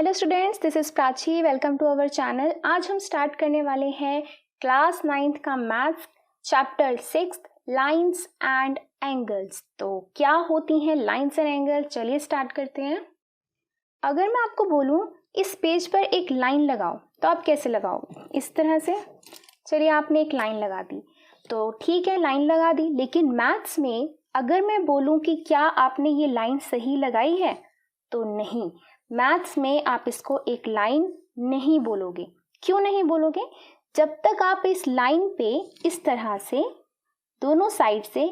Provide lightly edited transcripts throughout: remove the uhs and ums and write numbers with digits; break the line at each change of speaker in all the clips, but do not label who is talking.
Hello students, this is Prachi. Welcome to our channel. आज हम start करने वाले हैं क्लास 9th का maths chapter 6 lines and angles. तो क्या होती हैं लाइंस एंड एंगल, चलिए स्टार्ट करते हैं। अगर मैं आपको बोलूं इस पेज पर एक लाइन लगाओ तो आप कैसे लगाओगे? इस तरह से। चलिए आपने एक लाइन लगा दी तो ठीक है, लाइन लगा दी, लेकिन मैथ्स में अगर मैं बोलूं कि क्या आपने ये लाइन सही लगाई है तो नहीं, मैथ्स में आप इसको एक लाइन नहीं बोलोगे। क्यों नहीं बोलोगे? जब तक आप इस लाइन पे इस तरह से दोनों साइड से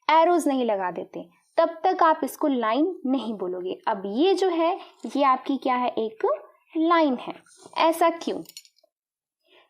एरोज नहीं लगा देते तब तक आप इसको लाइन नहीं बोलोगे। अब ये जो है ये आपकी क्या है, एक लाइन है। ऐसा क्यों?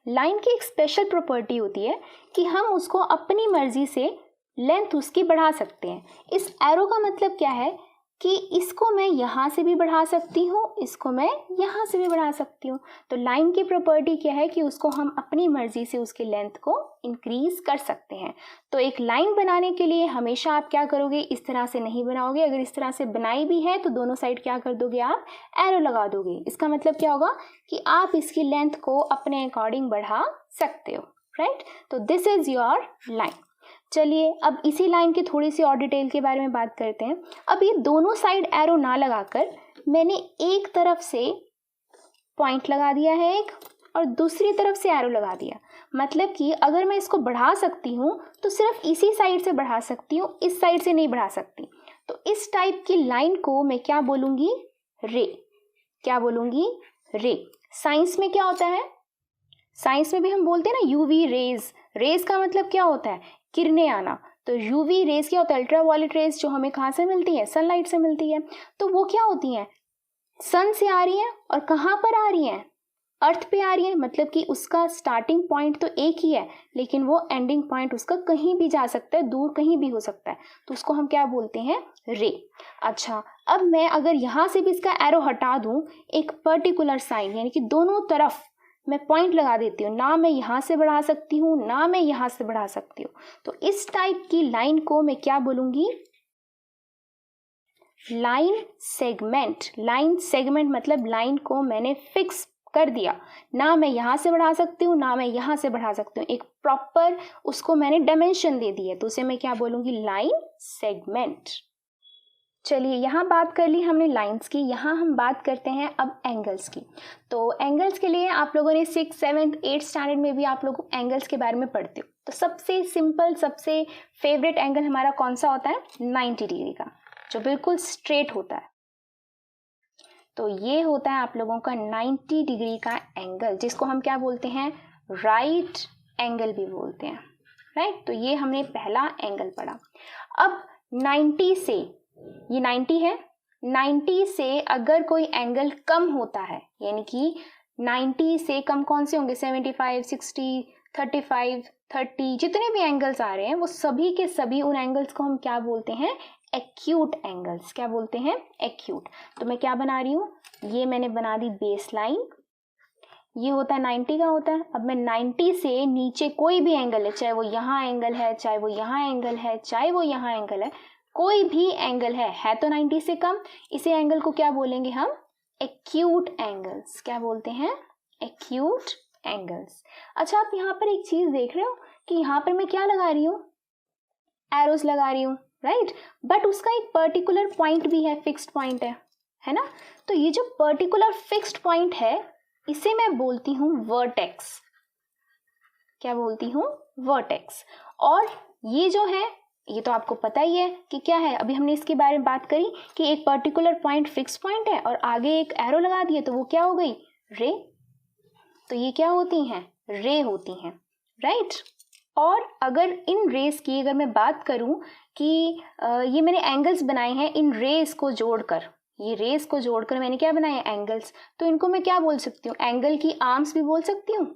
लाइन की एक स्पेशल प्रॉपर्टी होती है कि हम उसको अपनी मर्जी से लेंथ उसकी बढ़ा सकते हैं। इस एरो का मतलब क्या है कि इसको मैं यहाँ से भी बढ़ा सकती हूँ, इसको मैं यहाँ से भी बढ़ा सकती हूँ। तो लाइन की प्रॉपर्टी क्या है कि उसको हम अपनी मर्जी से उसके लेंथ को इंक्रीज कर सकते हैं। तो एक लाइन बनाने के लिए हमेशा आप क्या करोगे, इस तरह से नहीं बनाओगे। अगर इस तरह से बनाई भी है तो दोनों साइड क्या कर दोगे, आप एरो लगा दोगे। इसका मतलब क्या होगा कि आप इसकी लेंथ को अपने अकॉर्डिंग बढ़ा सकते हो, राइट? तो दिस इज योर लाइन। चलिए अब इसी लाइन की थोड़ी सी और डिटेल के बारे में बात करते हैं। अब ये दोनों साइड एरो ना लगाकर मैंने एक तरफ से पॉइंट लगा दिया है एक, और दूसरी तरफ से एरो लगा दिया। मतलब कि अगर मैं इसको बढ़ा सकती हूँ तो सिर्फ इसी साइड से बढ़ा सकती हूँ, इस साइड से नहीं बढ़ा सकती। तो इस टाइप की लाइन को मैं क्या बोलूँगी? रे। क्या बोलूँगी? रे। साइंस में क्या होता है? साइंस में भी हम बोलते हैं ना यूवी रेज। रेज का मतलब क्या होता है? किरणें आना। तो यूवी रेज क्या होता है? अल्ट्रावायलेट रेज, जो हमें कहाँ से मिलती है? सनलाइट से मिलती है। तो वो क्या होती हैं? सन से आ रही हैं और कहाँ पर आ रही हैं? अर्थ पे आ रही है। मतलब कि उसका स्टार्टिंग पॉइंट तो एक ही है लेकिन वो एंडिंग पॉइंट उसका कहीं भी जा सकता है, दूर कहीं भी हो सकता है। तो उसको हम क्या बोलते हैं? रे। अच्छा, अब मैं अगर यहाँ से भी इसका एरो हटा दूँ, एक पर्टिकुलर साइन यानी कि दोनों तरफ मैं पॉइंट लगा देती हूँ, ना मैं यहाँ से बढ़ा सकती हूँ ना मैं यहाँ से बढ़ा सकती हूँ। तो इस टाइप की लाइन को मैं क्या बोलूँगी? Line segment. लाइन सेगमेंट मतलब लाइन को मैंने फिक्स कर दिया, ना मैं यहाँ से बढ़ा सकती हूँ ना मैं यहाँ से बढ़ा सकती हूँ। एक प्रॉपर उसको मैंने डायमेंशन दे दी है, तो उसे मैं क्या बोलूँगी? Line segment. चलिए यहाँ बात कर ली हमने लाइंस की, यहाँ हम बात करते हैं अब एंगल्स की। तो एंगल्स के लिए आप लोगों ने 6th, 7th, 8th स्टैंडर्ड में भी आप लोग एंगल्स के बारे में पढ़ते हो। तो सबसे सिंपल, सबसे फेवरेट एंगल हमारा कौन सा होता है? 90 डिग्री का, जो बिल्कुल स्ट्रेट होता है। तो ये होता है आप लोगों का 90 डिग्री का एंगल, जिसको हम क्या बोलते हैं? राइट एंगल भी बोलते हैं, राइट? तो ये हमने पहला एंगल पढ़ा। अब 90 से, ये 90 है, 90 से अगर कोई एंगल कम होता है, यानी कि 90 से कम कौन से होंगे? 75, 60, 35, 30, जितने भी एंगल्स आ रहे हैं वो सभी के सभी उन एंगल्स को हम क्या बोलते हैं? Acute angles. क्या बोलते हैं? एक्यूट। तो मैं क्या बना रही हूँ? ये मैंने बना दी बेस लाइन। ये होता है 90 का होता है। अब मैं 90 से नीचे कोई भी एंगल है, चाहे वो यहाँ एंगल है, चाहे वो यहाँ एंगल है, चाहे वो यहाँ एंगल है, कोई भी एंगल है तो 90 से कम, इसे एंगल को क्या बोलेंगे हम? Acute angles. क्या बोलते हैं? Acute angles. अच्छा, आप यहाँ पर एक चीज देख रहे हो कि यहाँ पर मैं क्या लगा रही हूँ? एरोस लगा रही हूँ, राइट? बट उसका एक पर्टिकुलर पॉइंट भी है, फिक्स्ड पॉइंट है ना? तो ये जो पर्टिकुलर फिक्स्ड पॉइंट है इसे मैं बोलती हूँ वर्टेक्स। क्या बोलती हूँ? वर्टेक्स। और ये जो है ये तो आपको पता ही है कि क्या है, अभी हमने इसके बारे में बात करी कि एक पर्टिकुलर पॉइंट फिक्स पॉइंट है और आगे एक एरो लगा दिए तो वो क्या हो गई? रे। तो ये क्या होती हैं? रे होती हैं, राइट? और अगर इन रेस की अगर मैं बात करूं कि ये मैंने एंगल्स बनाए हैं इन रेस को जोड़कर, ये रेस को जोड़कर मैंने क्या बनाए हैं? एंगल्स। तो इनको मैं क्या बोल सकती हूँ? एंगल की आर्म्स भी बोल सकती हूँ,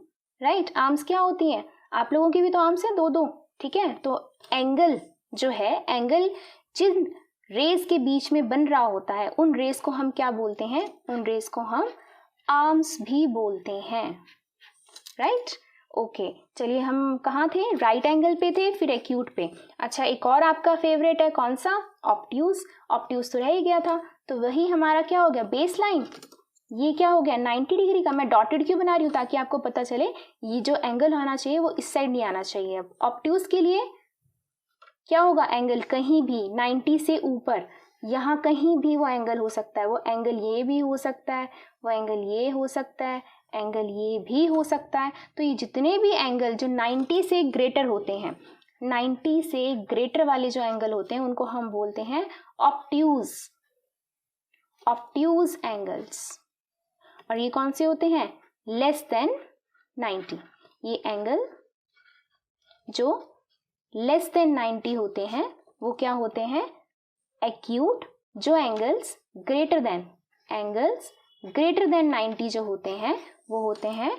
राइट? आर्म्स क्या होती हैं? आप लोगों की भी तो आर्म्स हैं, दो दो, ठीक है? तो एंगल जो है, एंगल जिन रेस के बीच में बन रहा होता है उन रेस को हम क्या बोलते हैं? उन रेस को हम आर्म्स भी बोलते हैं, राइट? ओके, चलिए हम कहाँ थे? राइट एंगल पे थे, फिर एक्यूट पे। अच्छा, एक और आपका फेवरेट है, कौन सा? ऑब्ट्यूज। ऑब्ट्यूज तो रह ही गया था, तो वही हमारा क्या हो गया? Base line. ये क्या हो गया 90 डिग्री का। मैं डॉटेड क्यों बना रही हूँ, ताकि आपको पता चले ये जो एंगल आना चाहिए वो इस साइड नहीं आना चाहिए। अब ऑब्ट्यूज के लिए क्या होगा, एंगल कहीं भी 90 से ऊपर, यहाँ कहीं भी वो एंगल हो सकता है। वो एंगल ये भी हो सकता है, वो एंगल ये हो सकता है, एंगल ये भी हो सकता है। तो ये जितने भी एंगल जो 90 से ग्रेटर होते हैं, 90 से ग्रेटर वाले जो एंगल होते हैं उनको हम बोलते हैं ऑब्ट्यूज, ऑब्ट्यूज एंगल्स। और ये कौन से होते हैं, लेस देन 90। ये एंगल जो लेस देन 90 होते हैं वो क्या होते हैं, एक्यूट। जो एंगल्स ग्रेटर देन 90 जो होते हैं वो होते हैं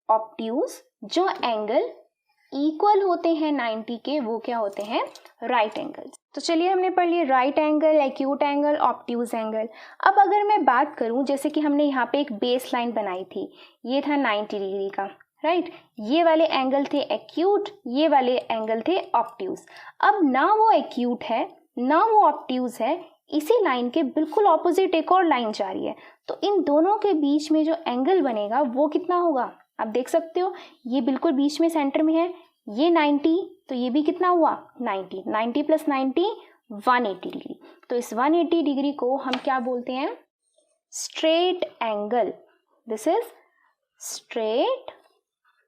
ऑब्ट्यूज। जो एंगल इक्वल होते हैं 90 के वो क्या होते हैं, राइट एंगल्स। तो चलिए हमने पढ़ लिए right angle, acute angle, obtuse angle. अब अगर मैं बात करूं, जैसे कि हमने यहाँ पे एक बेस लाइन बनाई थी, ये था 90 डिग्री का, राइट। ये वाले एंगल थे एक्यूट, ये वाले एंगल थे ऑब्ट्यूज। अब ना वो एक्यूट है ना वो ऑब्ट्यूज है, इसी लाइन के बिल्कुल ऑपोजिट एक और लाइन जा रही है। तो इन दोनों के बीच में जो एंगल बनेगा वो कितना होगा, आप देख सकते हो ये बिल्कुल बीच में सेंटर में है, ये 90, तो ये भी कितना हुआ 90, 90 प्लस 90 180 डिग्री। तो इस 180 डिग्री को हम क्या बोलते हैं, straight angle. This is straight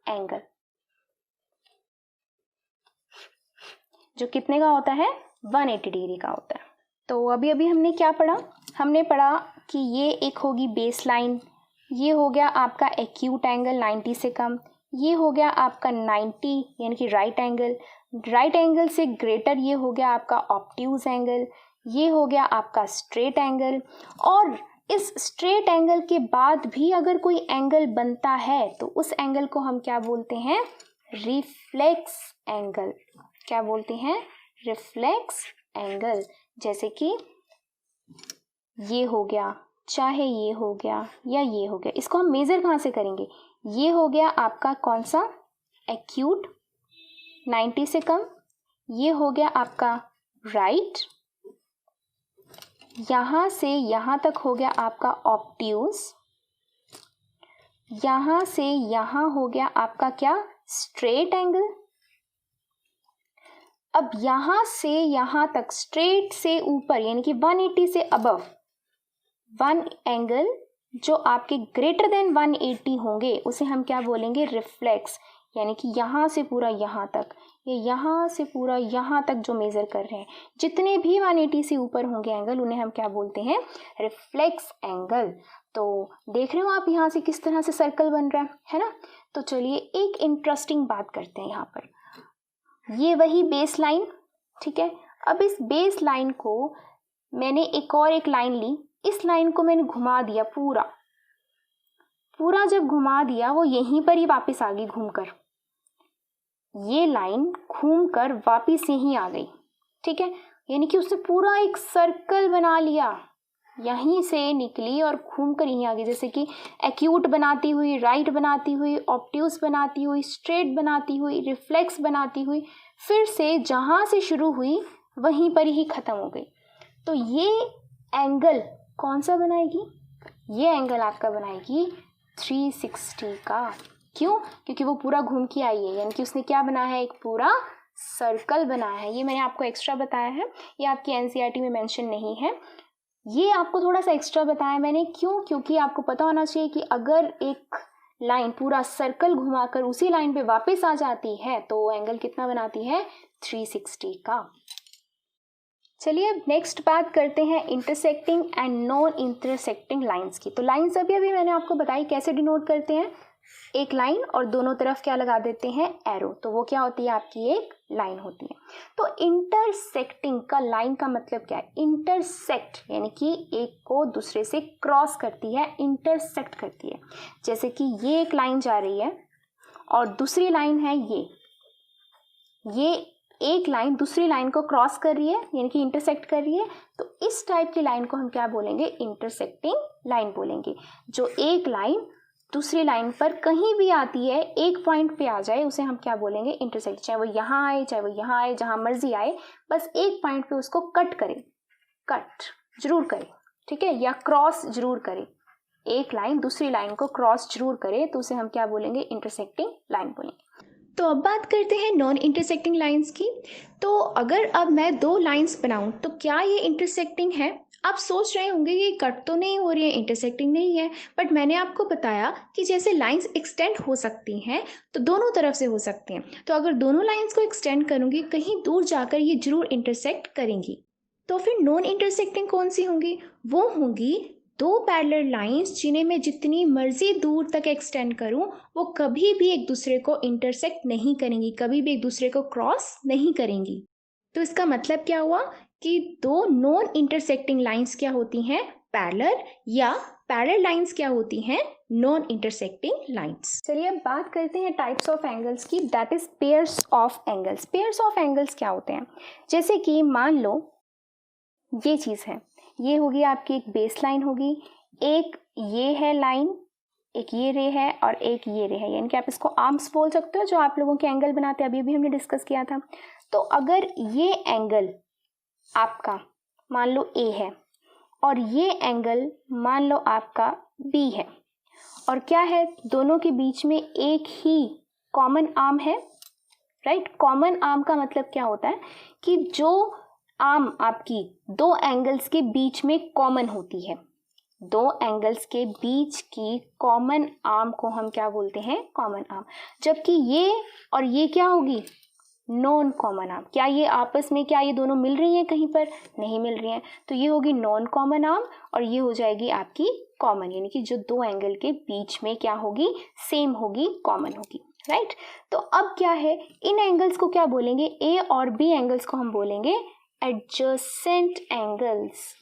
angle, जो कितने का होता है, 180 डिग्री का होता है। तो अभी हमने क्या पढ़ा, हमने पढ़ा कि ये एक होगी बेस लाइन, ये हो गया आपका एक्यूट एंगल 90 से कम, ये हो गया आपका 90 यानी कि राइट एंगल, राइट एंगल से ग्रेटर ये हो गया आपका ऑब्ट्यूज एंगल, ये हो गया आपका स्ट्रेट एंगल। और इस स्ट्रेट एंगल के बाद भी अगर कोई एंगल बनता है तो उस एंगल को हम क्या बोलते हैं, रिफ्लेक्स एंगल। क्या बोलते हैं, रिफ्लेक्स एंगल। जैसे कि ये हो गया, चाहे ये हो गया या ये हो गया, इसको हम मेजर कहाँ से करेंगे, ये हो गया आपका कौन सा, एक्यूट 90 से कम, ये हो गया आपका राइट, यहाँ से यहाँ तक हो गया आपका ऑब्ट्यूज, यहाँ से यहाँ हो गया आपका क्या, स्ट्रेट एंगल। अब यहाँ से यहाँ तक स्ट्रेट से ऊपर यानी कि 180 से अबव वन एंगल जो आपके ग्रेटर देन 180 होंगे उसे हम क्या बोलेंगे, रिफ्लेक्स। यानी कि यहाँ से पूरा यहाँ तक, ये यहाँ से पूरा यहाँ तक जो मेज़र कर रहे हैं, जितने भी 180 से ऊपर होंगे एंगल उन्हें हम क्या बोलते हैं, रिफ्लेक्स एंगल। तो देख रहे हो आप यहाँ से किस तरह से सर्कल बन रहा है ना। तो चलिए एक इंटरेस्टिंग बात करते हैं यहाँ पर, ये वही बेस लाइन, ठीक है। अब इस बेस लाइन को मैंने एक लाइन ली, इस लाइन को मैंने घुमा दिया पूरा, जब घुमा दिया वो यहीं पर ही वापस आ गई घूमकर, ये लाइन घूमकर वापस यहीं आ गई, ठीक है। यानी कि उसने पूरा एक सर्कल बना लिया, यहीं से निकली और घूमकर यहीं आ गई। जैसे कि एक्यूट बनाती हुई, राइट बनाती हुई, ऑब्ट्यूज बनाती हुई, स्ट्रेट बनाती हुई, रिफ्लेक्स बनाती हुई, फिर से जहाँ से शुरू हुई वहीं पर ही ख़त्म हो गई। तो ये एंगल कौन सा बनाएगी, ये एंगल आपका बनाएगी 360 का। क्यों, क्योंकि वो पूरा घूम के आई है, यानी कि उसने क्या बनाया है, एक पूरा सर्कल बनाया है। ये मैंने आपको एक्स्ट्रा बताया है, ये आपकी एनसीईआरटी में मेंशन नहीं है, ये आपको थोड़ा सा एक्स्ट्रा बताया मैंने। क्यों, क्योंकि आपको पता होना चाहिए कि अगर एक लाइन पूरा सर्कल घुमाकर उसी लाइन पे वापस आ जाती है तो एंगल कितना बनाती है, 360 का। चलिए अब नेक्स्ट बात करते हैं intersecting and non intersecting lines की। तो लाइंस अभी मैंने आपको बताई कैसे डिनोट करते हैं, एक लाइन और दोनों तरफ क्या लगा देते हैं, एरो, तो वो क्या होती है, आपकी एक लाइन होती है। तो इंटरसेक्टिंग का लाइन का मतलब क्या है, इंटरसेक्ट यानी कि एक को दूसरे से क्रॉस करती है, इंटरसेक्ट करती है। जैसे कि ये एक लाइन जा रही है और दूसरी लाइन है ये एक लाइन दूसरी लाइन को क्रॉस कर रही है यानी कि इंटरसेक्ट कर रही है, तो इस टाइप की लाइन को हम क्या बोलेंगे, इंटरसेक्टिंग लाइन बोलेंगे। जो एक लाइन दूसरी लाइन पर कहीं भी आती है, एक पॉइंट पे आ जाए, उसे हम क्या बोलेंगे, इंटरसेक्ट। चाहे वो यहाँ आए, चाहे वो यहाँ आए, जहाँ मर्जी आए, बस एक पॉइंट पे उसको कट करे, कट जरूर करे, ठीक है, या क्रॉस जरूर करे, एक लाइन दूसरी लाइन को क्रॉस जरूर करे तो उसे हम क्या बोलेंगे, इंटरसेक्टिंग लाइन बोलेंगे।
तो अब बात करते हैं नॉन इंटरसेक्टिंग लाइंस की। तो अगर अब मैं दो लाइंस बनाऊं तो क्या ये इंटरसेक्टिंग है? आप सोच रहे होंगे ये कट तो नहीं हो रही है, इंटरसेक्टिंग नहीं है, बट मैंने आपको बताया कि जैसे लाइंस एक्सटेंड हो सकती हैं तो दोनों तरफ से हो सकती हैं। तो अगर दोनों लाइंस को एक्सटेंड करूंगी कहीं दूर जाकर ये जरूर इंटरसेक्ट करेंगी। तो फिर नॉन इंटरसेक्टिंग कौन सी होंगी? वो होंगी दो पैरेलल लाइंस जिन्हें मैं जितनी मर्जी दूर तक एक्सटेंड करूं वो कभी भी एक दूसरे को इंटरसेक्ट नहीं करेंगी, कभी भी एक दूसरे को क्रॉस नहीं करेंगी। तो इसका मतलब क्या हुआ कि दो नॉन इंटरसेक्टिंग लाइंस क्या होती हैं? पैरेलल, या पैरेलल लाइंस क्या होती हैं? Non intersecting lines.
चलिए अब बात करते हैं टाइप्स ऑफ एंगल्स की, that is pairs of angles. Pairs of angles क्या होते हैं? जैसे कि मान लो ये चीज़ है, ये होगी आपकी एक बेस लाइन होगी, एक ये है लाइन, एक ये रे है और एक ये रे है, यानी कि आप इसको आर्म्स बोल सकते हो जो आप लोगों के एंगल बनाते हैं, अभी भी हमने डिस्कस किया था। तो अगर ये एंगल आपका मान लो ए है और ये एंगल मान लो आपका बी है, और क्या है, दोनों के बीच में एक ही कॉमन आर्म है, राइट। कॉमन आर्म का मतलब क्या होता है कि जो आर्म आपकी दो एंगल्स के बीच में कॉमन होती है, दो एंगल्स के बीच की कॉमन आर्म को हम क्या बोलते हैं? Common arm. जबकि ये और ये क्या होगी? Non common arm. क्या ये आपस में, क्या ये दोनों मिल रही हैं कहीं पर? नहीं मिल रही हैं, तो ये होगी नॉन कॉमन आर्म और ये हो जाएगी आपकी कॉमन, यानी कि जो दो एंगल के बीच में क्या होगी? सेम होगी, कॉमन होगी, राइट। तो अब क्या है, इन एंगल्स को क्या बोलेंगे? ए और बी एंगल्स को हम बोलेंगे एडजेसेंट एंगल्स।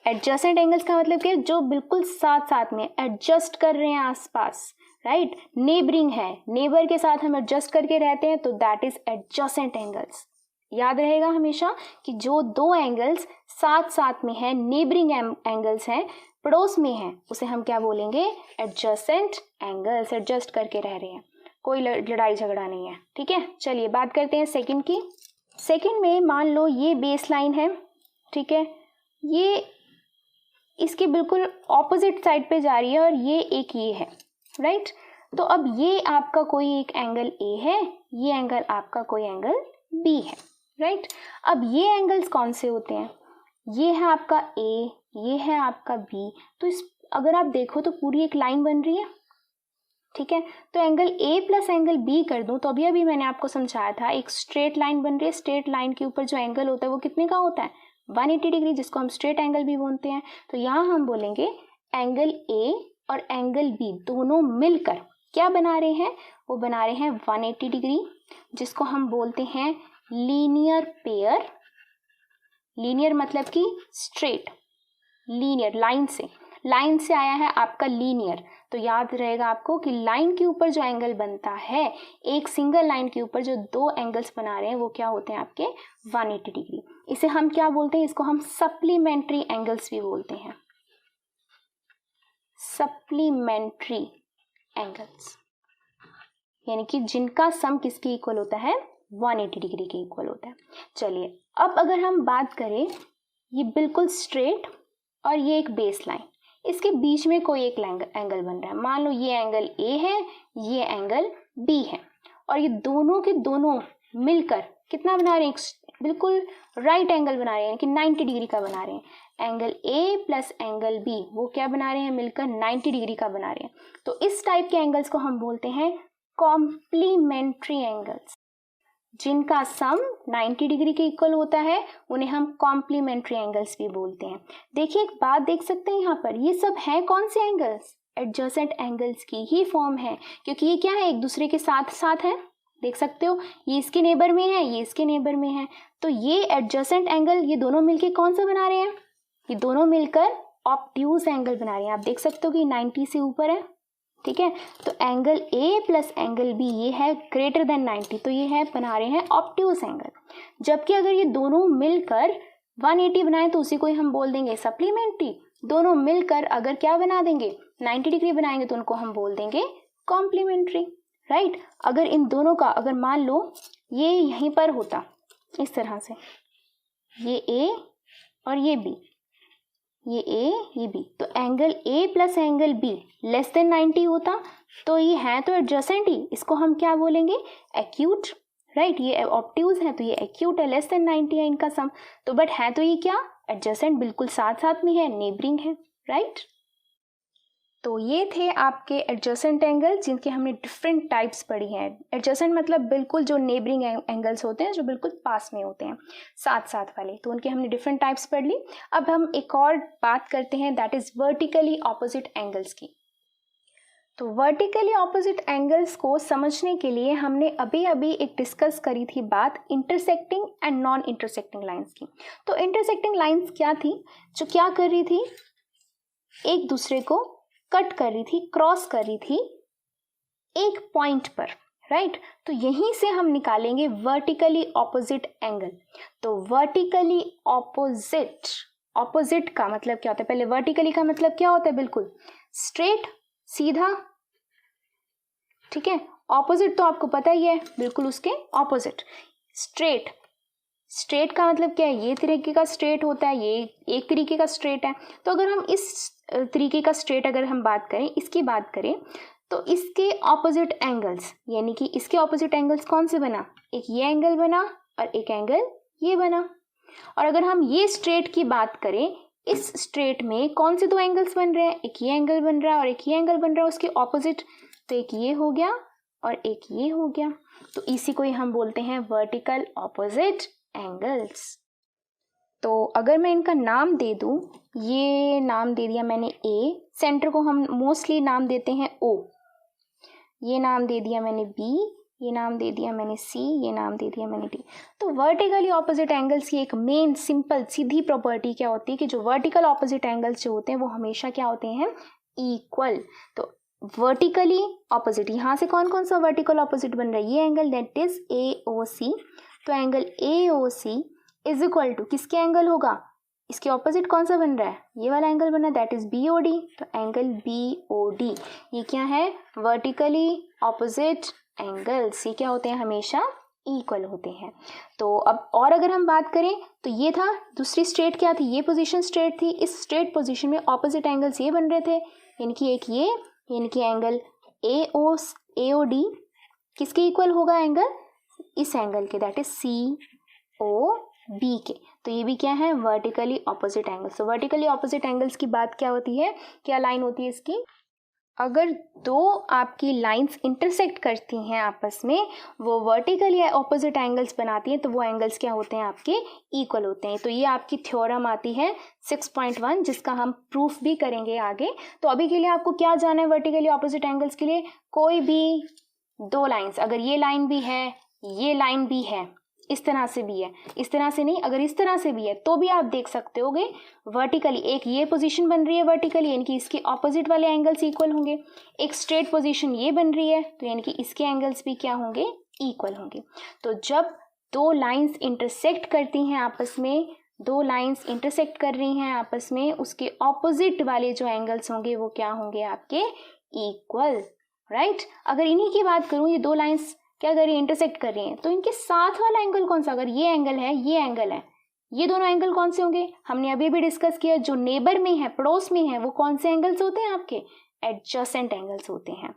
एडजेसेंट एंगल्स का मतलब क्या है? जो बिल्कुल साथ साथ में एडजस्ट कर रहे हैं आसपास, राइट। नेबरिंग है, नेबर के साथ हम एडजस्ट करके रहते हैं, तो दैट इज एडजेसेंट एंगल्स। याद रहेगा हमेशा कि जो दो एंगल्स साथ साथ में है, नेबरिंग एंगल्स हैं, पड़ोस में हैं, उसे हम क्या बोलेंगे? Adjacent angles. एडजस्ट करके रह रहे हैं, कोई लड़ाई झगड़ा नहीं है, ठीक है। चलिए बात करते हैं सेकंड की। सेकंड में मान लो ये बेस लाइन है, ठीक है, ये इसके बिल्कुल ऑपोजिट साइड पे जा रही है और ये एक ये है, राइट। तो अब ये आपका कोई एक एंगल ए है, ये एंगल आपका कोई एंगल बी है, राइट। अब ये एंगल्स कौन से होते हैं? ये है आपका ए, ये है आपका बी। तो इस अगर आप देखो तो पूरी एक लाइन बन रही है, ठीक है। तो angle A plus angle B कर दूं तो अभी मैंने आपको समझाया था, एक स्ट्रेट लाइन बन रही है, स्ट्रेट लाइन के ऊपर जो एंगल होता है वो कितने का होता है? 180 डिग्री, जिसको हम स्ट्रेट एंगल भी बोलते हैं। तो यहाँ हम बोलेंगे एंगल ए और एंगल बी दोनों मिलकर क्या बना रहे हैं? वो बना रहे हैं 180 डिग्री, जिसको हम बोलते हैं लीनियर पेयर। लीनियर मतलब कि स्ट्रेट, लीनियर लाइन से आया है आपका लीनियर। तो याद रहेगा आपको कि लाइन के ऊपर जो एंगल बनता है, एक सिंगल लाइन के ऊपर जो दो एंगल्स बना रहे हैं वो क्या होते हैं? आपके 180 डिग्री। इसे हम क्या बोलते हैं? इसको हम सप्लीमेंट्री एंगल्स भी बोलते हैं, सप्लीमेंट्री एंगल्स, यानी कि जिनका सम किसके इक्वल होता है? 180 डिग्री के इक्वल होता है। चलिए अब अगर हम बात करें, ये बिल्कुल स्ट्रेट और ये एक बेस लाइन, इसके बीच में कोई एक एंगल बन रहा है। मान लो ये एंगल ए है, ये एंगल बी है, और ये दोनों के दोनों मिलकर कितना बना रहे हैं? बिल्कुल राइट एंगल बना रहे हैं कि 90 डिग्री का बना रहे हैं। Angle A plus angle B वो क्या बना रहे हैं? मिलकर 90 डिग्री का बना रहे हैं। तो इस टाइप के एंगल्स को हम बोलते हैं कॉम्प्लीमेंट्री एंगल्स। जिनका सम 90 डिग्री के इक्वल होता है उन्हें हम कॉम्प्लीमेंट्री एंगल्स भी बोलते हैं। देखिए एक बात देख सकते हैं यहाँ पर, ये सब है कौन से एंगल्स? एडजेसेंट एंगल्स की ही फॉर्म है, क्योंकि ये क्या है? एक दूसरे के साथ साथ है। देख सकते हो, ये इसके नेबर में है, ये इसके नेबर में है। तो ये एडजेसेंट एंगल ये दोनों मिलके कौन सा बना रहे हैं? ये दोनों मिलकर ऑब्ट्यूज एंगल बना रहे हैं। आप देख सकते हो कि 90 से ऊपर है, ठीक है। तो angle A plus angle B ये है ग्रेटर देन 90, तो ये है बना रहे हैं ऑब्ट्यूज एंगल। जबकि अगर ये दोनों मिलकर 180 बनाए तो उसी को ही हम बोल देंगे सप्लीमेंट्री। दोनों मिलकर अगर क्या बना देंगे? 90 डिग्री बनाएंगे तो उनको हम बोल देंगे कॉम्प्लीमेंट्री, राइट। अगर इन दोनों का, अगर मान लो ये यहीं पर होता इस तरह से, ये ए और ये बी, ये ए, ये बी, तो angle A plus angle be less than 90 होता, तो ये है तो एडजेसेंट ही, इसको हम क्या बोलेंगे, एक्यूट, राइट। ये ऑब्ट्यूज है तो ये एक्यूट है, लेस देन 90 है इनका सम, तो बट है तो ये क्या, एडजेसेंट, बिल्कुल साथ साथ में है, नेबरिंग है, राइट। तो ये थे आपके एडजेसेंट एंगल जिनके हमने डिफरेंट टाइप्स पढ़ी हैं। एडजेसेंट मतलब बिल्कुल जो नेबरिंग एंगल्स होते हैं, जो बिल्कुल पास में होते हैं, साथ साथ वाले, तो उनके हमने डिफरेंट टाइप्स पढ़ ली। अब हम एक और बात करते हैं, that is vertically opposite angles की। तो वर्टिकली ऑपोजिट एंगल्स को समझने के लिए हमने अभी अभी एक डिस्कस करी थी बात intersecting and non intersecting lines की। तो इंटरसेक्टिंग लाइंस क्या थी, जो क्या कर रही थी, एक दूसरे को कट कर रही थी, क्रॉस कर रही थी एक पॉइंट पर, राइट। तो यहीं से हम निकालेंगे वर्टिकली ऑपोजिट एंगल। तो वर्टिकली ऑपोजिट, ऑपोजिट का मतलब क्या होता है, पहले वर्टिकली का मतलब क्या होता है, बिल्कुल स्ट्रेट, सीधा, ठीक है। ऑपोजिट तो आपको पता ही है, बिल्कुल उसके ऑपोजिट। स्ट्रेट, स्ट्रेट का मतलब क्या है, ये तरीके का स्ट्रेट होता है, ये एक तरीके का स्ट्रेट है। तो अगर हम इस तरीके का स्ट्रेट अगर हम बात करें, इसकी बात करें, तो इसके ऑपोजिट एंगल्स, यानी कि इसके ऑपोजिट एंगल्स कौन से बना, एक ये एंगल बना और एक एंगल ये बना। और अगर हम ये स्ट्रेट की बात करें, इस स्ट्रेट में कौन से दो एंगल्स बन रहे हैं, एक ये एंगल बन रहा है और एक ये एंगल बन रहा है उसके ऑपोजिट, तो एक ये हो गया और एक ये हो गया। तो इसी को ही हम बोलते हैं वर्टिकल ऑपोजिट एंगल्स। तो अगर मैं इनका नाम दे दूं, ये नाम दे दिया मैंने ए, सेंटर को हम मोस्टली नाम देते हैं ओ, ये नाम दे दिया मैंने बी, ये नाम दे दिया मैंने सी, ये नाम दे दिया मैंने डी। तो वर्टिकली ऑपोजिट एंगल्स की एक मेन सिंपल सीधी प्रॉपर्टी क्या होती है कि जो वर्टिकल ऑपोजिट एंगल्स जो होते हैं वो हमेशा क्या होते हैं, इक्वल। तो वर्टिकली ऑपोजिट, यहाँ से कौन कौन सा वर्टिकल ऑपोजिट बन रहा है, ये angle, that is A O C. तो angle A O C is equal to किसके एंगल होगा, इसके ऑपोजिट कौन सा बन रहा है, ये वाला एंगल बना, that is B O D. तो एंगल बी ओ डी ये क्या है, वर्टिकली ऑपोजिट एंगल्स, ये क्या होते हैं, हमेशा इक्वल होते हैं। तो अब और अगर हम बात करें, तो ये था दूसरी स्ट्रेट क्या थी, ये पोजीशन स्ट्रेट थी, इस स्ट्रेट पोजीशन में ऑपोजिट एंगल्स ये बन रहे थे, यानी कि एक ये, यानी कि एंगल ए ओ डी किसके इक्वल होगा, एंगल इस एंगल के, that is C O B के। तो ये भी क्या है, वर्टिकली ऑपोजिट एंगल्स। तो वर्टिकली ऑपोजिट एंगल्स की बात क्या होती है, क्या लाइन होती है इसकी, अगर दो आपकी लाइंस इंटरसेक्ट करती हैं आपस में, वो वर्टिकली ऑपोजिट एंगल्स बनाती हैं, तो वो एंगल्स क्या होते हैं, आपके इक्वल होते हैं। तो ये आपकी थ्योरम आती है 6.1, जिसका हम प्रूफ भी करेंगे आगे। तो अभी के लिए आपको क्या जाना है, वर्टिकली ऑपोजिट एंगल्स के लिए कोई भी दो लाइंस, अगर ये लाइन भी है, ये लाइन भी है, इस तरह से भी है, इस तरह से नहीं, अगर इस तरह से भी है तो भी आप देख सकते होगे वर्टिकली, एक ये पोजीशन बन रही है वर्टिकली, यानी कि इसके ऑपोजिट वाले एंगल्स इक्वल होंगे। एक स्ट्रेट पोजीशन ये बन रही है, तो यानी कि इसके एंगल्स भी क्या होंगे, इक्वल होंगे। तो जब दो लाइंस इंटरसेक्ट करती हैं आपस में, दो लाइंस इंटरसेक्ट कर रही हैं आपस में, उसके ऑपोजिट वाले जो एंगल्स होंगे वो क्या होंगे, आपके इक्वल, राइट। अगर इन्हीं की बात करूँ, ये दो लाइंस क्या कर रही है, इंटरसेक्ट कर रही हैं, तो इनके साथ वाला एंगल कौन सा, अगर ये एंगल है, ये एंगल है, ये दोनों एंगल कौन से होंगे, हमने अभी भी डिस्कस किया, जो नेबर में है, पड़ोस में है, वो कौन से एंगल्स होते हैं, आपके एडजेसेंट एंगल्स होते हैं,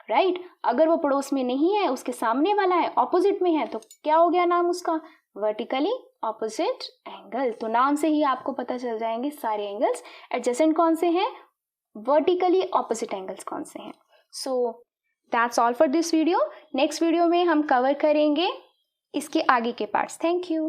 राइट। अगर वो पड़ोस में नहीं है, उसके सामने वाला है, ऑपोजिट में है, तो क्या हो गया नाम उसका, वर्टिकली ऑपोजिट एंगल। तो नाम से ही आपको पता चल जाएंगे सारे एंगल्स, एडजेसेंट कौन से हैं, वर्टिकली ऑपोजिट एंगल्स कौन से हैं। So that's all for this video. Next video में हम कवर करेंगे इसके आगे के पार्ट्स। Thank you.